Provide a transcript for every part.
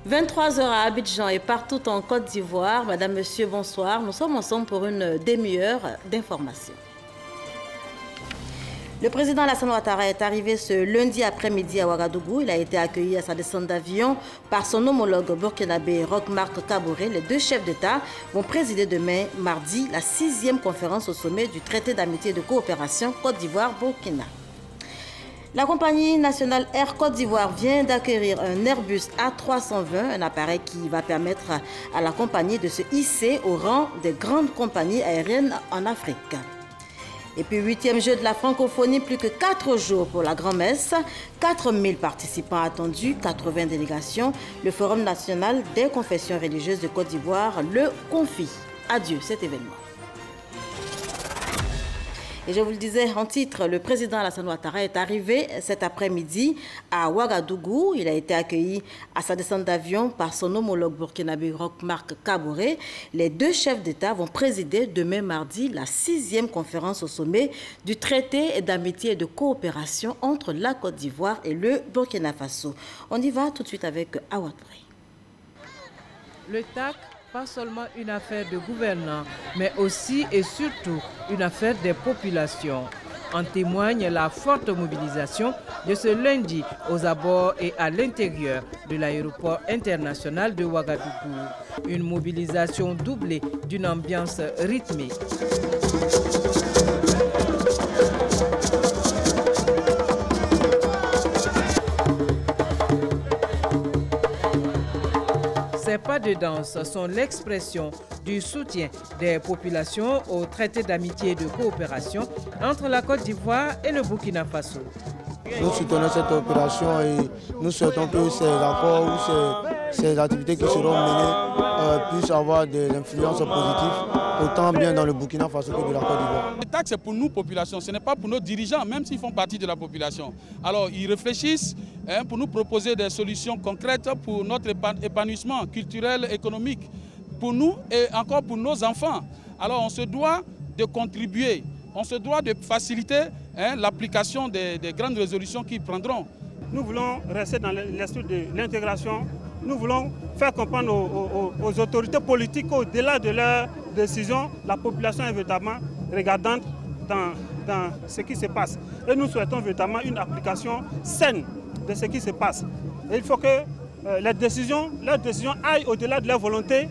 23 heures à Abidjan et partout en Côte d'Ivoire. Madame, Monsieur, bonsoir. Nous sommes ensemble pour une demi-heure d'information. Le président Alassane Ouattara est arrivé ce lundi après-midi à Ouagadougou. Il a été accueilli à sa descente d'avion par son homologue burkinabé Roch-Marc Kaboré. Les deux chefs d'État vont présider demain, mardi, la 6e conférence au sommet du traité d'amitié et de coopération Côte d'Ivoire-Burkina. La compagnie nationale Air Côte d'Ivoire vient d'acquérir un Airbus A320, un appareil qui va permettre à la compagnie de se hisser au rang des grandes compagnies aériennes en Afrique. Et puis, 8e jeu de la francophonie, plus que 4 jours pour la grand-messe. 4000 participants attendus, 80 délégations. Le Forum national des confessions religieuses de Côte d'Ivoire le confie. Adieu cet événement. Et je vous le disais en titre, le président Alassane Ouattara est arrivé cet après-midi à Ouagadougou. Il a été accueilli à sa descente d'avion par son homologue burkinabé Roch-Marc Kaboré. Les deux chefs d'État vont présider demain mardi la 6e conférence au sommet du traité d'amitié et de coopération entre la Côte d'Ivoire et le Burkina Faso. On y va tout de suite avec Awadri. Le TAC, pas seulement une affaire de gouvernants, mais aussi et surtout une affaire des populations. En témoigne la forte mobilisation de ce lundi aux abords et à l'intérieur de l'aéroport international de Ouagadougou. Une mobilisation doublée d'une ambiance rythmée. Ces pas de danse sont l'expression du soutien des populations au traité d'amitié et de coopération entre la Côte d'Ivoire et le Burkina Faso. Nous soutenons cette opération et nous souhaitons que ces rapports ou ces activités qui seront menées puissent avoir de l'influence positive, autant bien dans le Burkina Faso que de la Côte d'Ivoire. Le TAC, c'est pour nous, population, ce n'est pas pour nos dirigeants, même s'ils font partie de la population. Alors, ils réfléchissent pour nous proposer des solutions concrètes pour notre épanouissement culturel, économique, pour nous et encore pour nos enfants. Alors, on se doit de contribuer, on se doit de faciliter l'application des grandes résolutions qu'ils prendront. Nous voulons rester dans l'esprit de l'intégration. Nous voulons faire comprendre aux autorités politiques qu'au-delà de leurs décisions, la population est véritablement regardante dans ce qui se passe. Et nous souhaitons véritablement une application saine de ce qui se passe. Et il faut que leurs décisions aillent au-delà de leur volonté.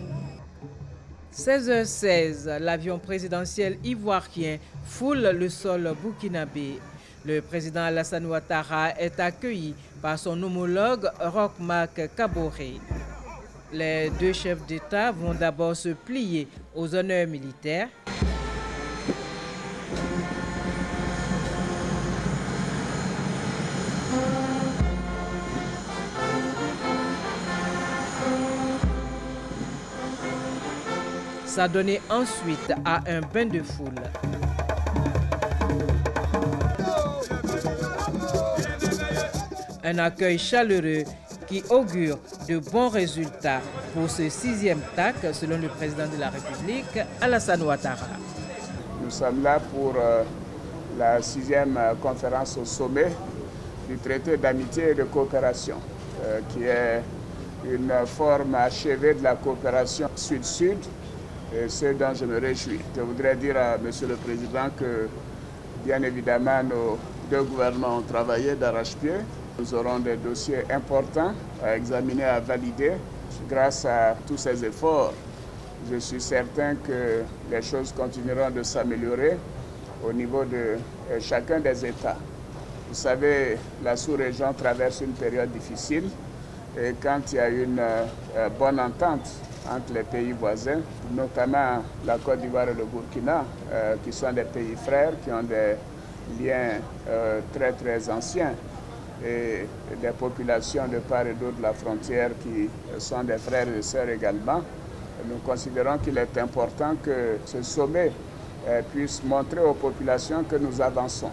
16h16, l'avion présidentiel ivoirien foule le sol burkinabé. Le président Alassane Ouattara est accueilli par son homologue Roch-Marc Kaboré. Les deux chefs d'État vont d'abord se plier aux honneurs militaires. S'adonner ensuite à un bain de foule. Un accueil chaleureux qui augure de bons résultats pour ce 6e TAC, selon le président de la République, Alassane Ouattara. Nous sommes là pour la 6e conférence au sommet du traité d'amitié et de coopération, qui est une forme achevée de la coopération sud-sud, et ce dont je me réjouis. Je voudrais dire à M. le Président que, bien évidemment, nos deux gouvernements ont travaillé d'arrache-pied. Nous aurons des dossiers importants à examiner, à valider. Grâce à tous ces efforts, je suis certain que les choses continueront de s'améliorer au niveau de chacun des États. Vous savez, la sous-région traverse une période difficile et quand il y a une bonne entente entre les pays voisins, notamment la Côte d'Ivoire et le Burkina, qui sont des pays frères, qui ont des liens très très anciens, et des populations de part et d'autre de la frontière qui sont des frères et sœurs également. Nous considérons qu'il est important que ce sommet puisse montrer aux populations que nous avançons.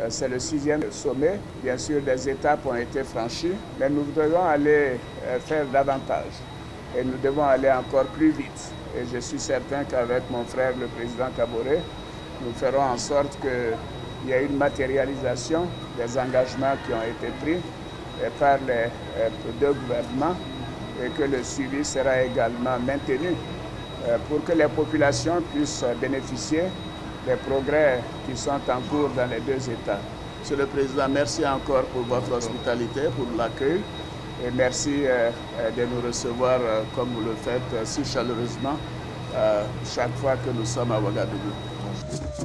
C'est le 6e sommet. Bien sûr, des étapes ont été franchies, mais nous devons aller faire davantage. Et nous devons aller encore plus vite. Et je suis certain qu'avec mon frère, le président Kaboré, nous ferons en sorte qu'il y ait une matérialisation des engagements qui ont été pris par les deux gouvernements et que le suivi sera également maintenu pour que les populations puissent bénéficier des progrès qui sont en cours dans les deux États. Monsieur le Président, merci encore pour votre hospitalité, pour l'accueil et merci de nous recevoir comme vous le faites si chaleureusement chaque fois que nous sommes à Ouagadougou.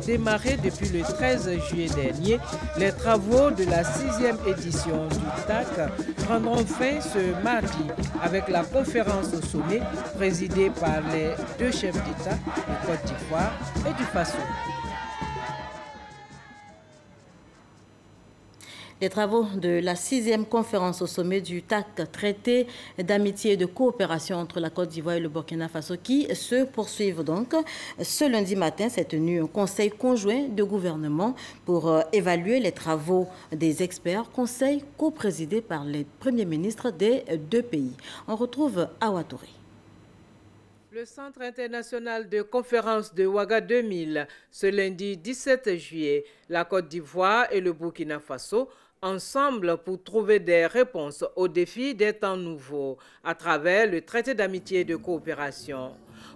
Démarrés depuis le 13 juillet dernier, les travaux de la 6e édition du TAC prendront fin ce mardi avec la conférence au sommet présidée par les deux chefs d'État de Côte d'Ivoire et du Faso. Les travaux de la 6e conférence au sommet du TAC, traité d'amitié et de coopération entre la Côte d'Ivoire et le Burkina Faso, qui se poursuivent donc. Ce lundi matin s'est tenu un conseil conjoint de gouvernement pour évaluer les travaux des experts, conseil co-présidé par les premiers ministres des deux pays. On retrouve Awa Touré. Le Centre international de conférence de Ouaga 2000, ce lundi 17 juillet, la Côte d'Ivoire et le Burkina Faso ensemble pour trouver des réponses aux défis des temps nouveaux à travers le traité d'amitié et de coopération.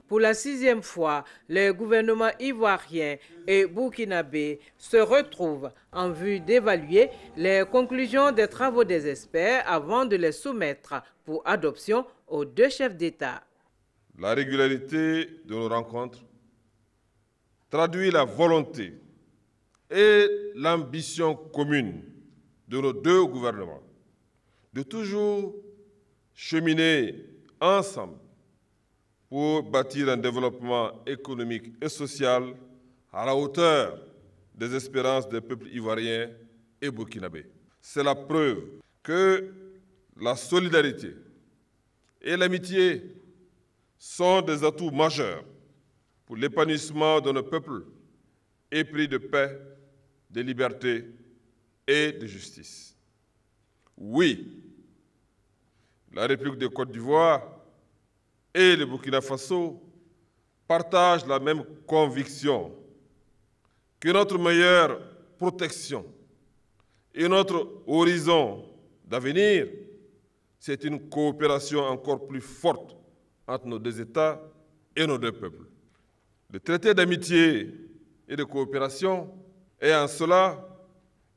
Pour la 6e fois, les gouvernements ivoiriens et burkinabés se retrouvent en vue d'évaluer les conclusions des travaux des experts avant de les soumettre pour adoption aux deux chefs d'État. La régularité de nos rencontres traduit la volonté et l'ambition commune de nos deux gouvernements de toujours cheminer ensemble pour bâtir un développement économique et social à la hauteur des espérances des peuples ivoiriens et burkinabés. C'est la preuve que la solidarité et l'amitié sont des atouts majeurs pour l'épanouissement de nos peuples épris de paix, de liberté et de justice. Oui, la République de Côte d'Ivoire et le Burkina Faso partagent la même conviction que notre meilleure protection et notre horizon d'avenir, c'est une coopération encore plus forte entre nos deux États et nos deux peuples. Le traité d'amitié et de coopération est en cela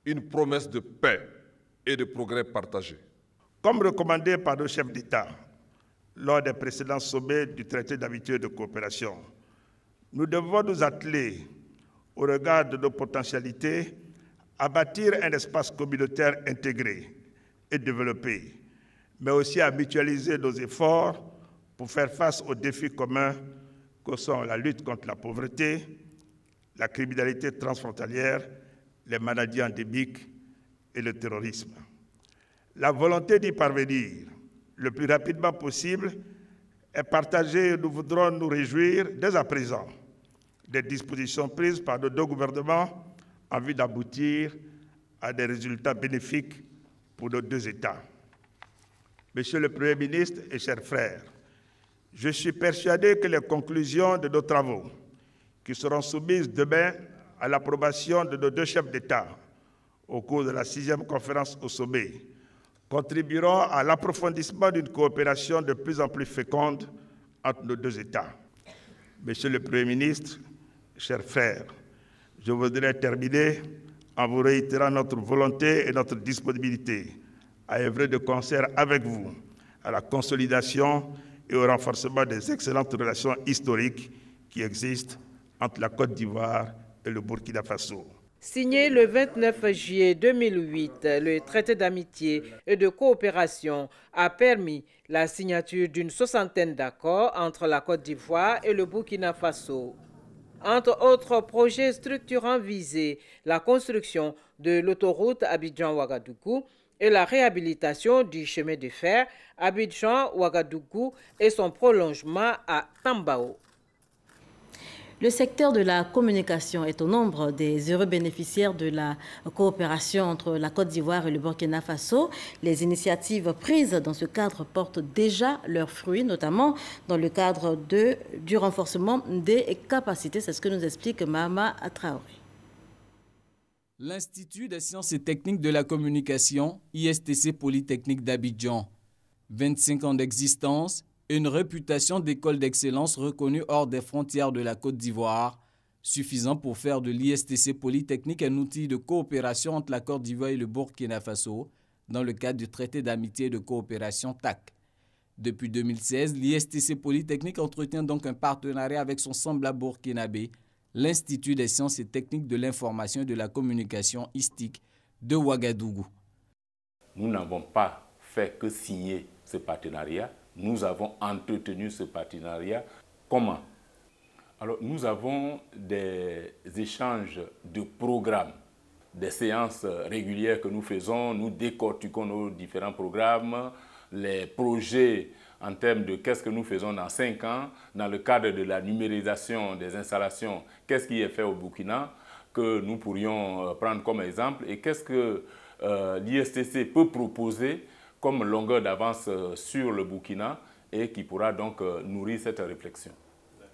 une promesse de paix et de progrès partagés. Comme recommandé par nos chefs d'État lors des précédents sommets du traité d'amitié et de coopération, nous devons nous atteler, au regard de nos potentialités, à bâtir un espace communautaire intégré et développé, mais aussi à mutualiser nos efforts pour faire face aux défis communs que sont la lutte contre la pauvreté, la criminalité transfrontalière, les maladies endémiques et le terrorisme. La volonté d'y parvenir le plus rapidement possible est partagée et nous voudrons nous réjouir dès à présent des dispositions prises par nos deux gouvernements en vue d'aboutir à des résultats bénéfiques pour nos deux États. Monsieur le Premier ministre et chers frères, je suis persuadé que les conclusions de nos travaux, qui seront soumises demain à l'approbation de nos deux chefs d'État au cours de la 6e conférence au sommet, contribueront à l'approfondissement d'une coopération de plus en plus féconde entre nos deux États. Monsieur le Premier ministre, chers frères, je voudrais terminer en vous réitérant notre volonté et notre disponibilité à œuvrer de concert avec vous à la consolidation et au renforcement des excellentes relations historiques qui existent entre la Côte d'Ivoire et le Burkina Faso. Signé le 29 juillet 2008, le traité d'amitié et de coopération a permis la signature d'une 60aine d'accords entre la Côte d'Ivoire et le Burkina Faso. Entre autres projets structurants visés, la construction de l'autoroute Abidjan-Ouagadougou et la réhabilitation du chemin de fer Abidjan-Ouagadougou et son prolongement à Tambao. Le secteur de la communication est au nombre des heureux bénéficiaires de la coopération entre la Côte d'Ivoire et le Burkina Faso. Les initiatives prises dans ce cadre portent déjà leurs fruits, notamment dans le cadre du renforcement des capacités. C'est ce que nous explique Mahama Traoré. L'Institut des sciences et techniques de la communication, ISTC Polytechnique d'Abidjan, 25 ans d'existence et une réputation d'école d'excellence reconnue hors des frontières de la Côte d'Ivoire, suffisant pour faire de l'ISTC Polytechnique un outil de coopération entre la Côte d'Ivoire et le Burkina Faso dans le cadre du traité d'amitié et de coopération TAC. Depuis 2016, l'ISTC Polytechnique entretient donc un partenariat avec son semblable burkinabé, l'Institut des sciences et techniques de l'information et de la communication ISTIC de Ouagadougou. Nous n'avons pas fait que signer ce partenariat, nous avons entretenu ce partenariat. Comment? Alors, nous avons des échanges de programmes, des séances régulières que nous faisons, nous décortiquons nos différents programmes, les projets en termes de qu'est-ce que nous faisons dans 5 ans, dans le cadre de la numérisation des installations, qu'est-ce qui est fait au Burkina, que nous pourrions prendre comme exemple, et qu'est-ce que l'ISTC peut proposer comme longueur d'avance sur le Burkina, et qui pourra donc nourrir cette réflexion.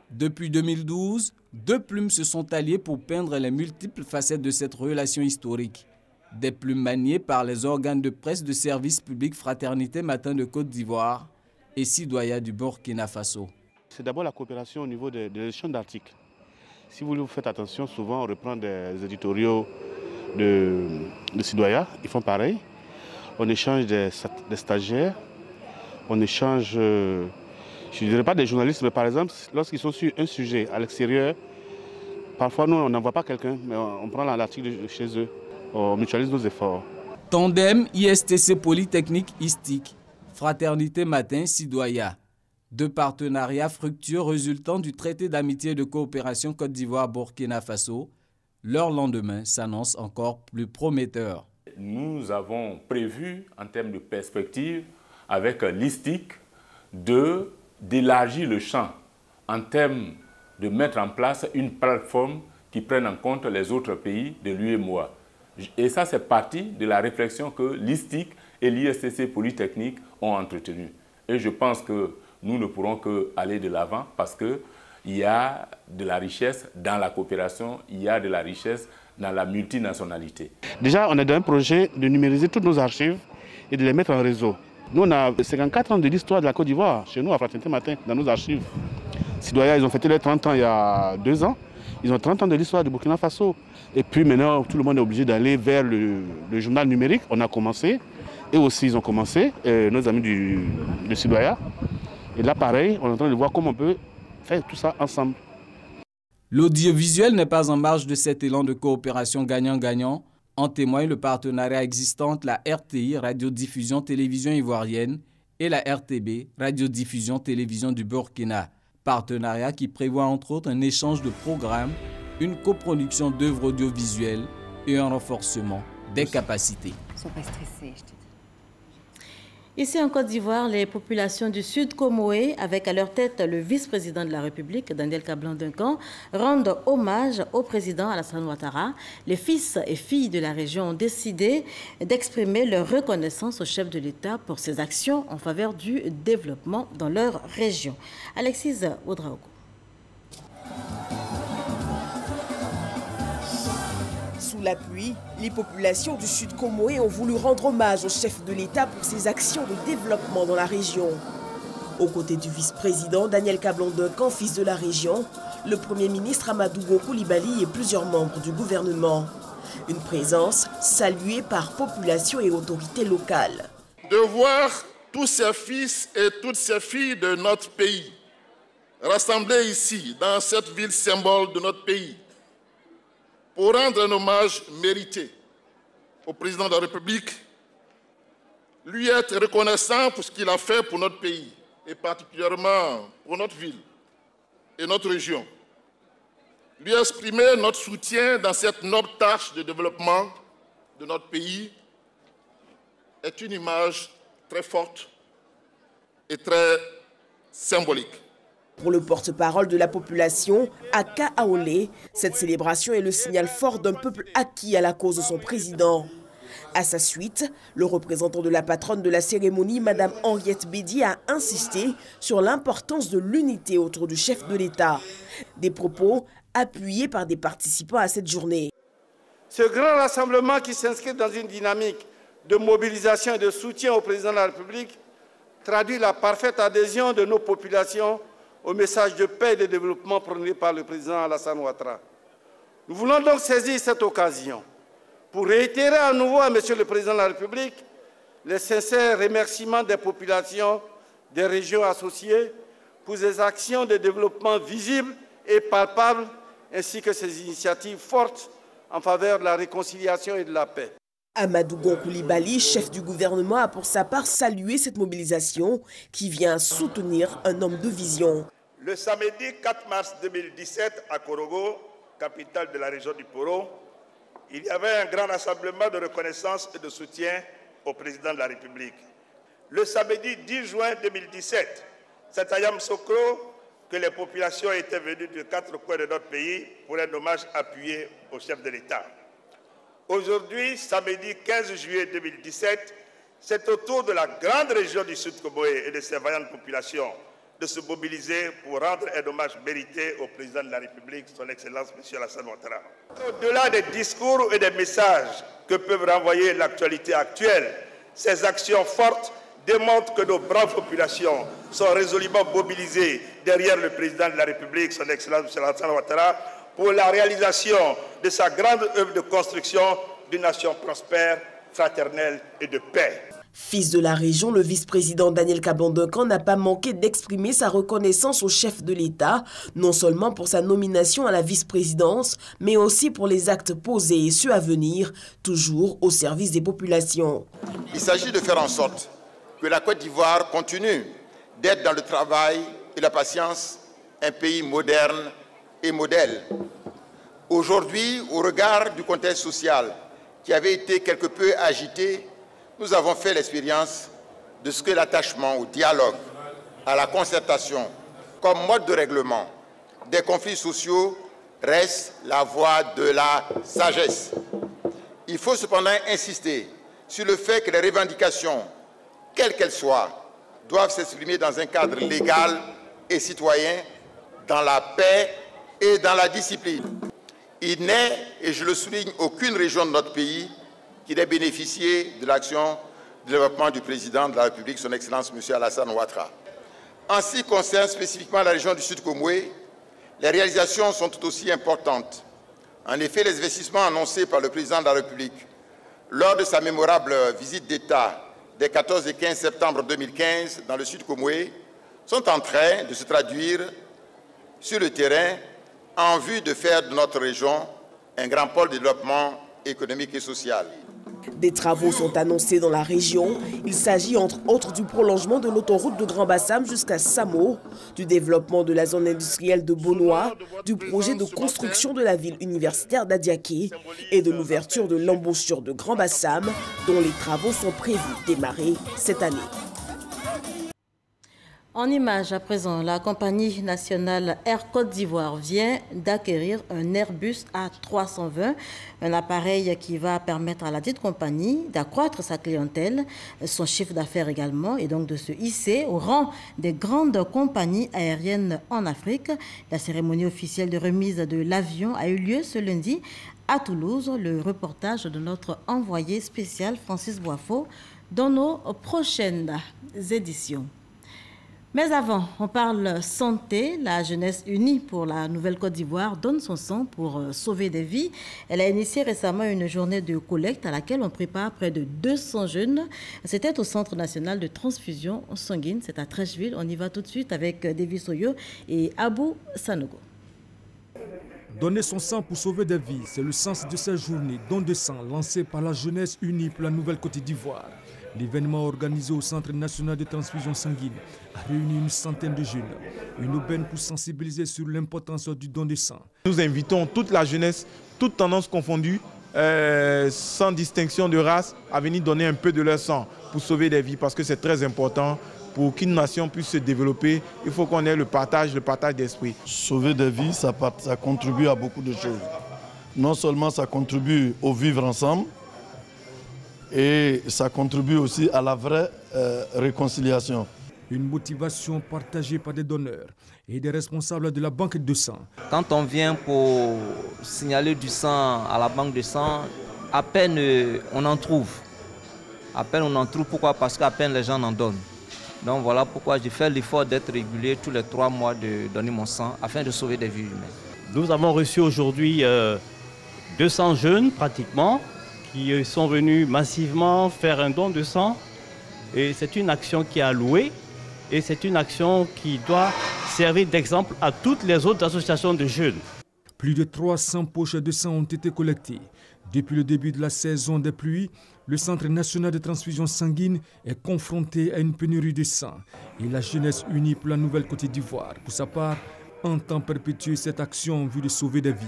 Depuis 2012, deux plumes se sont alliées pour peindre les multiples facettes de cette relation historique. Des plumes maniées par les organes de presse de service public Fraternité Matin de Côte d'Ivoire et Sidoya du Burkina Faso. C'est d'abord la coopération au niveau de l'édition d'articles. Si vous faites attention, souvent on reprend des éditoriaux de Sidoya, ils font pareil. On échange des stagiaires, on échange, je ne dirais pas des journalistes, mais par exemple, lorsqu'ils sont sur un sujet à l'extérieur, parfois nous on n'envoie pas quelqu'un, mais on prend l'article de chez eux, on mutualise nos efforts. Tandem ISTC Polytechnique ISTIC, Fraternité Matin Sidoya. Deux partenariats fructueux résultant du traité d'amitié et de coopération Côte d'Ivoire-Burkina Faso, leur lendemain s'annonce encore plus prometteur. Nous avons prévu, en termes de perspective, avec l'ISTIC, d'élargir le champ en termes de mettre en place une plateforme qui prenne en compte les autres pays de l'UEMOA. Et ça, c'est partie de la réflexion que l'ISTIC et l'ISTC Polytechnique ont entretenue. Et je pense que nous ne pourrons qu'aller de l'avant parce qu'il y a de la richesse dans la coopération, il y a de la richesse dans la multinationalité. Déjà, on est dans un projet de numériser toutes nos archives et de les mettre en réseau. Nous, on a 54 ans de l'histoire de la Côte d'Ivoire, chez nous, à Fraternité Matin, dans nos archives. Sidoya, ils ont fêté les 30 ans il y a 2 ans. Ils ont 30 ans de l'histoire du Burkina Faso. Et puis maintenant, tout le monde est obligé d'aller vers le journal numérique. On a commencé. Et aussi, ils ont commencé, nos amis de Sidoya. Et là, pareil, on est en train de voir comment on peut faire tout ça ensemble. L'audiovisuel n'est pas en marge de cet élan de coopération gagnant-gagnant. En témoigne le partenariat existant entre la RTI, Radiodiffusion Télévision Ivoirienne, et la RTB, Radiodiffusion Télévision du Burkina. Partenariat qui prévoit entre autres un échange de programmes, une coproduction d'œuvres audiovisuelles et un renforcement des capacités. Ils ne sont pas stressés, je te dis. Ici en Côte d'Ivoire, les populations du Sud Comoé, avec à leur tête le vice-président de la République, Daniel Kablan-Duncan, rendent hommage au président Alassane Ouattara. Les fils et filles de la région ont décidé d'exprimer leur reconnaissance au chef de l'État pour ses actions en faveur du développement dans leur région. Alexis Oudraogo. Sous la pluie, les populations du Sud Comoé ont voulu rendre hommage au chef de l'État pour ses actions de développement dans la région. Aux côtés du vice-président Daniel Kablan-Duncan, fils de la région, le Premier ministre Amadou Coulibaly et plusieurs membres du gouvernement. Une présence saluée par population et autorités locales. De voir tous ces fils et toutes ces filles de notre pays rassemblés ici, dans cette ville symbole de notre pays, pour rendre un hommage mérité au président de la République, lui être reconnaissant pour ce qu'il a fait pour notre pays, et particulièrement pour notre ville et notre région. Lui exprimer notre soutien dans cette noble tâche de développement de notre pays est une image très forte et très symbolique. Pour le porte-parole de la population, Aka Aolé, cette célébration est le signal fort d'un peuple acquis à la cause de son président. À sa suite, le représentant de la patronne de la cérémonie, Mme Henriette Bédier, a insisté sur l'importance de l'unité autour du chef de l'État. Des propos appuyés par des participants à cette journée. Ce grand rassemblement qui s'inscrit dans une dynamique de mobilisation et de soutien au président de la République traduit la parfaite adhésion de nos populations au message de paix et de développement prôné par le président Alassane Ouattara. Nous voulons donc saisir cette occasion pour réitérer à nouveau à Monsieur le Président de la République les sincères remerciements des populations des régions associées pour des actions de développement visibles et palpables, ainsi que ces initiatives fortes en faveur de la réconciliation et de la paix. Amadou Gon Coulibaly, chef du gouvernement, a pour sa part salué cette mobilisation qui vient soutenir un homme de vision. Le samedi 4 mars 2017 à Korogo, capitale de la région du Poro, il y avait un grand rassemblement de reconnaissance et de soutien au président de la République. Le samedi 10 juin 2017, c'est à Yamoussoukro que les populations étaient venues de 4 coins de notre pays pour un hommage appuyé au chef de l'État. Aujourd'hui, samedi 15 juillet 2017, c'est au tour de la grande région du Sud-Koboé et de ses vaillantes populations de se mobiliser pour rendre un hommage mérité au président de la République, son Excellence M. Alassane Ouattara. Au-delà des discours et des messages que peuvent renvoyer l'actualité actuelle, ces actions fortes démontrent que nos braves populations sont résolument mobilisées derrière le président de la République, son Excellence M. Alassane Ouattara, pour la réalisation de sa grande œuvre de construction d'une nation prospère, fraternelle et de paix. Fils de la région, le vice-président Daniel Kabon-Duncan n'a pas manqué d'exprimer sa reconnaissance au chef de l'État, non seulement pour sa nomination à la vice-présidence, mais aussi pour les actes posés et ceux à venir, toujours au service des populations. Il s'agit de faire en sorte que la Côte d'Ivoire continue d'être dans le travail et la patience un pays moderne et modèle. Aujourd'hui, au regard du contexte social qui avait été quelque peu agité, nous avons fait l'expérience de ce que l'attachement au dialogue, à la concertation, comme mode de règlement des conflits sociaux reste la voie de la sagesse. Il faut cependant insister sur le fait que les revendications, quelles qu'elles soient, doivent s'exprimer dans un cadre légal et citoyen, dans la paix et dans la discipline. Il n'est, et je le souligne, aucune région de notre pays qui n'ait bénéficié de l'action de développement du président de la République, son Excellence M. Alassane Ouattara. En ce qui concerne spécifiquement la région du Sud-Komoé, les réalisations sont tout aussi importantes. En effet, les investissements annoncés par le président de la République lors de sa mémorable visite d'État des 14 et 15 septembre 2015 dans le Sud-Komoé sont en train de se traduire sur le terrain en vue de faire de notre région un grand pôle de développement économique et social. Des travaux sont annoncés dans la région. Il s'agit entre autres du prolongement de l'autoroute de Grand Bassam jusqu'à Samo, du développement de la zone industrielle de Bonois, du projet de construction de la ville universitaire d'Adiaké et de l'ouverture de l'embouchure de Grand Bassam, dont les travaux sont prévus démarrer cette année. En images à présent, la compagnie nationale Air Côte d'Ivoire vient d'acquérir un Airbus A320, un appareil qui va permettre à la dite compagnie d'accroître sa clientèle, son chiffre d'affaires également, et donc de se hisser au rang des grandes compagnies aériennes en Afrique. La cérémonie officielle de remise de l'avion a eu lieu ce lundi à Toulouse. Le reportage de notre envoyé spécial Francis Boifo dans nos prochaines éditions. Mais avant, on parle santé. La jeunesse unie pour la Nouvelle-Côte d'Ivoire donne son sang pour sauver des vies. Elle a initié récemment une journée de collecte à laquelle on prépare près de 200 jeunes. C'était au Centre national de transfusion sanguine. C'est à Trècheville. On y va tout de suite avec Davis Oyo et Abou Sanogo. Donner son sang pour sauver des vies, c'est le sens de cette journée don de sang lancée par la jeunesse unie pour la Nouvelle-Côte d'Ivoire. L'événement organisé au Centre national de transfusion sanguine a réuni une centaine de jeunes. Une aubaine pour sensibiliser sur l'importance du don de sang. Nous invitons toute la jeunesse, toutes tendances confondues, sans distinction de race, à venir donner un peu de leur sang pour sauver des vies, parce que c'est très important. Pour qu'une nation puisse se développer, il faut qu'on ait le partage d'esprit. Sauver des vies, ça contribue à beaucoup de choses. Non seulement ça contribue au vivre ensemble, et ça contribue aussi à la vraie réconciliation. Une motivation partagée par des donneurs et des responsables de la banque de sang. Quand on vient pour signaler du sang à la banque de sang, à peine on en trouve. À peine on en trouve, pourquoi? Parce qu'à peine les gens en donnent. Donc voilà pourquoi j'ai fait l'effort d'être régulier tous les 3 mois, de donner mon sang afin de sauver des vies humaines. Nous avons reçu aujourd'hui 200 jeunes pratiquement qui sont venus massivement faire un don de sang. Et c'est une action qui est allouée et c'est une action qui doit servir d'exemple à toutes les autres associations de jeunes. Plus de 300 poches de sang ont été collectées. Depuis le début de la saison des pluies, le Centre national de transfusion sanguine est confronté à une pénurie de sang. Et la jeunesse unie pour la Nouvelle-Côte d'Ivoire, pour sa part, entend perpétuer cette action en vue de sauver des vies.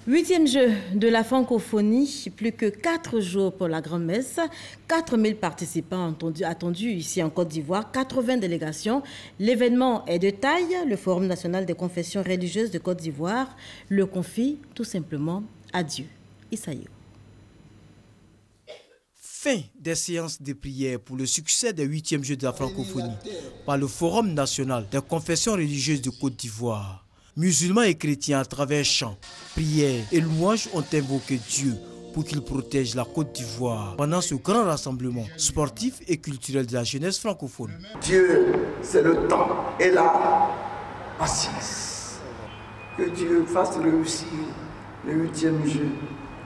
8e jeu de la francophonie, plus que 4 jours pour la Grand-Messe, 4000 participants attendus ici en Côte d'Ivoire, 80 délégations. L'événement est de taille. Le Forum national des confessions religieuses de Côte d'Ivoire le confie tout simplement à Dieu. Isaïo. Fin des séances de prière pour le succès des 8e jeux de la francophonie par le Forum national des confessions religieuses de Côte d'Ivoire. Musulmans et chrétiens, à travers chants, prières et louanges, ont invoqué Dieu pour qu'il protège la Côte d'Ivoire pendant ce grand rassemblement sportif et culturel de la jeunesse francophone. Dieu, c'est le temps et la patience. Que Dieu fasse réussir le 8e jeu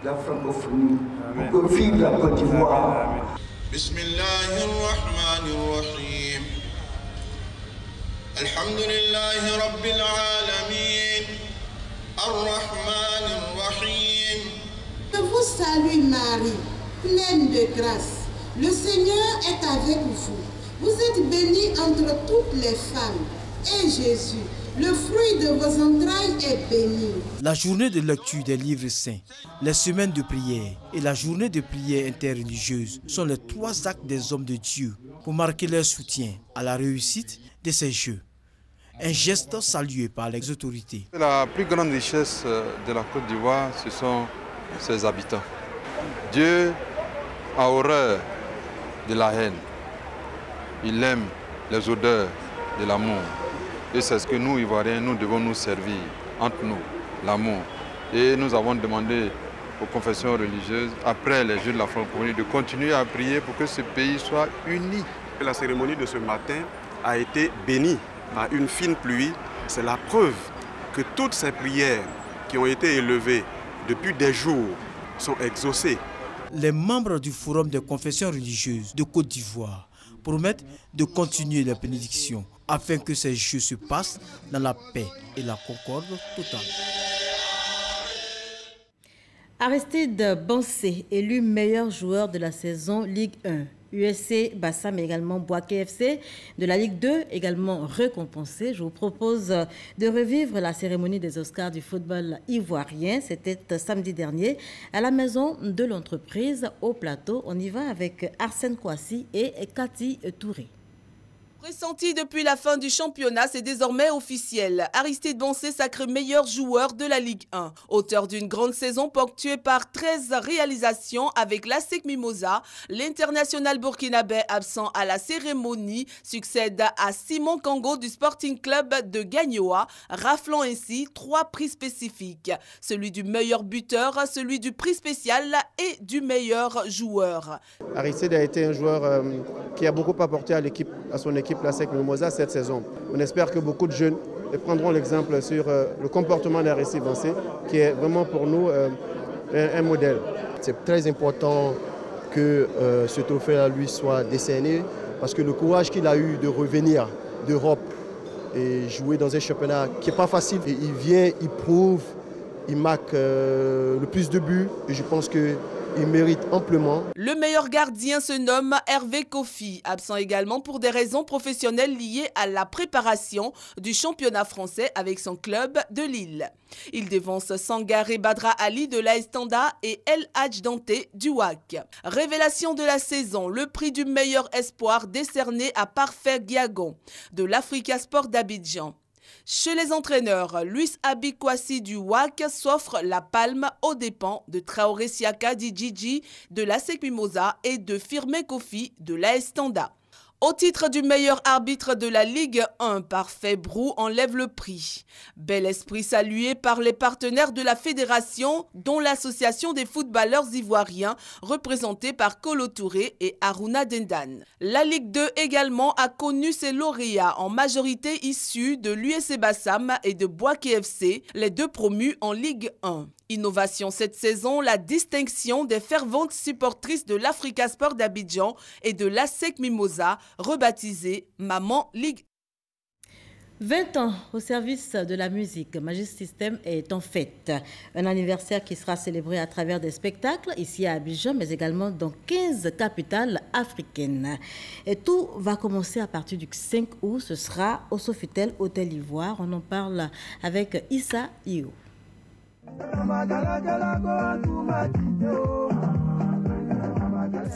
de la francophonie pour que vive la Côte d'Ivoire. Bismillahirrahmanirrahim. Alhamdulillahi Rabbil Alamin, Ar-Rahmanir-Rahim. Je vous salue Marie, pleine de grâce. Le Seigneur est avec vous. Vous êtes bénie entre toutes les femmes. Et Jésus, le fruit de vos entrailles, est béni. La journée de lecture des livres saints, les semaines de prière et la journée de prière interreligieuse sont les 3 actes des hommes de Dieu pour marquer leur soutien à la réussite de ces jeux. Un geste salué par les autorités. La plus grande richesse de la Côte d'Ivoire, ce sont ses habitants. Dieu a horreur de la haine. Il aime les odeurs de l'amour. Et c'est ce que nous, Ivoiriens, nous devons nous servir entre nous, l'amour. Et nous avons demandé aux confessions religieuses, après les Jeux de la francophonie, de continuer à prier pour que ce pays soit uni. La cérémonie de ce matin a été bénie par une fine pluie. C'est la preuve que toutes ces prières qui ont été élevées depuis des jours sont exaucées. Les membres du Forum des confessions religieuses de Côte d'Ivoire promettent de continuer la bénédiction afin que ces jeux se passent dans la paix et la concorde totale. Aristide Bansé, élu meilleur joueur de la saison Ligue 1. USC Bassam, mais également Boaké FC de la Ligue 2, également récompensé. Je vous propose de revivre la cérémonie des Oscars du football ivoirien. C'était samedi dernier à la maison de l'entreprise au plateau. On y va avec Arsène Kouassi et Cathy Touré. Pressenti depuis la fin du championnat, c'est désormais officiel. Aristide Bansé sacré meilleur joueur de la Ligue 1. Auteur d'une grande saison ponctuée par 13 réalisations avec l'ASEC Mimosa, l'international burkinabé absent à la cérémonie succède à Simon Kango du Sporting Club de Gagnoa, raflant ainsi 3 prix spécifiques. Celui du meilleur buteur, celui du prix spécial et du meilleur joueur. Aristide a été un joueur qui a beaucoup apporté à son équipe l'ASEC Mimosa cette saison. On espère que beaucoup de jeunes prendront l'exemple sur le comportement d'Aristide Bansé, qui est vraiment pour nous un modèle. C'est très important que ce trophée-là lui soit décerné, parce que le courage qu'il a eu de revenir d'Europe et jouer dans un championnat qui n'est pas facile, et il vient, il prouve, il marque le plus de buts, et je pense que il mérite amplement. Le meilleur gardien se nomme Hervé Kofi, absent également pour des raisons professionnelles liées à la préparation du championnat français avec son club de Lille. Il dévance Sangaré Badra Ali de l'AS Tanda et El Hadj Dante du WAC. Révélation de la saison, le prix du meilleur espoir décerné à Parfait Guiagon de l'Africa Sport d'Abidjan. Chez les entraîneurs, Luis Abikwasi du WAC s'offre la palme aux dépens de Traoré Siaka Dijiji de l'ASEC Mimosa et de Firmin Kofi de l'AS Tanda. Au titre du meilleur arbitre de la Ligue 1, Parfait Brou enlève le prix. Bel esprit salué par les partenaires de la fédération, dont l'association des footballeurs ivoiriens, représentée par Kolo Touré et Aruna Dendan. La Ligue 2 également a connu ses lauréats, en majorité issus de l'USC Bassam et de Bouaké FC, les deux promus en Ligue 1. Innovation cette saison, la distinction des ferventes supportrices de l'Africa Sport d'Abidjan et de l'ASEC Mimosa, rebaptisée Maman Ligue. 20 ans au service de la musique, Magic System est en fête. Un anniversaire qui sera célébré à travers des spectacles ici à Abidjan, mais également dans 15 capitales africaines. Et tout va commencer à partir du 5 août. Ce sera au Sofitel Hôtel Ivoire. On en parle avec Issa Io.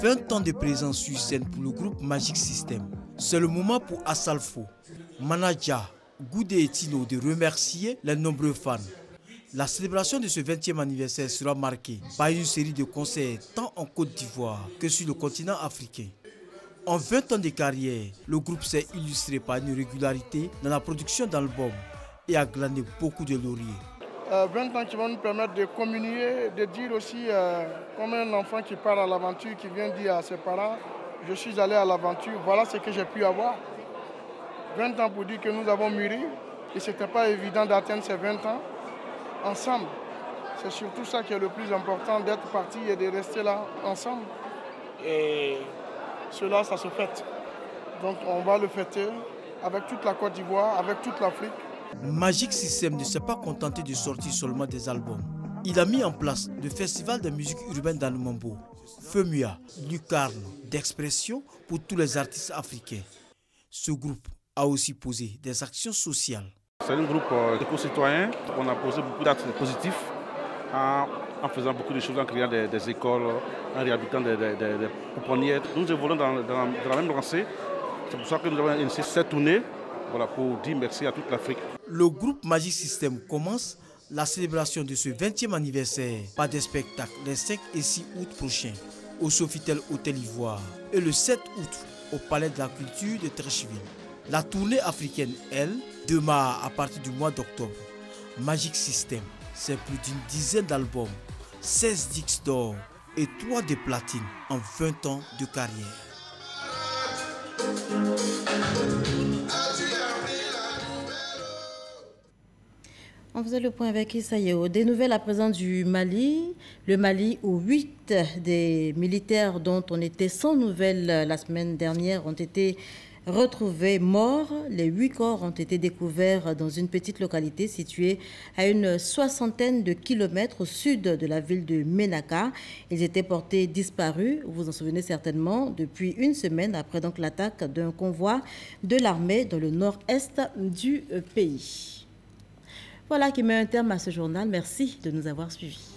20 ans de présence sur scène pour le groupe Magic System. C'est le moment pour Asalfo, Manaja, Goudé et Tino de remercier les nombreux fans. La célébration de ce 20e anniversaire sera marquée par une série de concerts tant en Côte d'Ivoire que sur le continent africain. En 20 ans de carrière, le groupe s'est illustré par une régularité dans la production d'albums et a glané beaucoup de lauriers. 20 ans qui vont nous permettre de communier, de dire aussi comme un enfant qui part à l'aventure, qui vient dire à ses parents, je suis allé à l'aventure, voilà ce que j'ai pu avoir. 20 ans pour dire que nous avons mûri et ce n'était pas évident d'atteindre ces 20 ans ensemble. C'est surtout ça qui est le plus important, d'être parti et de rester là ensemble. Et cela, ça se fête. Donc on va le fêter avec toute la Côte d'Ivoire, avec toute l'Afrique. Magic System ne s'est pas contenté de sortir seulement des albums. Il a mis en place le festival de musique urbaine dans le Mambo, FEMUA, lucarne d'expression pour tous les artistes africains. Ce groupe a aussi posé des actions sociales. C'est un groupe éco-citoyen. On a posé beaucoup d'actes positifs en faisant beaucoup de choses, en créant des écoles, en réhabilitant des pouponnières. Nous évoluons dans la même lancée. C'est pour ça que nous avons initié cette tournée. Voilà, pour dire merci à toute l'Afrique. Le groupe Magic System commence la célébration de ce 20e anniversaire par des spectacles les 5 et 6 août prochains au Sofitel Hôtel Ivoire et le 7 août au Palais de la Culture de Treichville. La tournée africaine, elle, démarre à partir du mois d'octobre. Magic System, c'est plus d'une dizaine d'albums, 16 disques d'or et 3 de platine en 20 ans de carrière. On faisait le point avec Issa Yeo. Des nouvelles à présent du Mali. Le Mali, où 8 des militaires dont on était sans nouvelles la semaine dernière ont été retrouvés morts. Les 8 corps ont été découverts dans une petite localité située à une 60aine de kilomètres au sud de la ville de Ménaka. Ils étaient portés disparus, vous vous en souvenez certainement, depuis une semaine après donc l'attaque d'un convoi de l'armée dans le nord-est du pays. Voilà qui met un terme à ce journal. Merci de nous avoir suivis.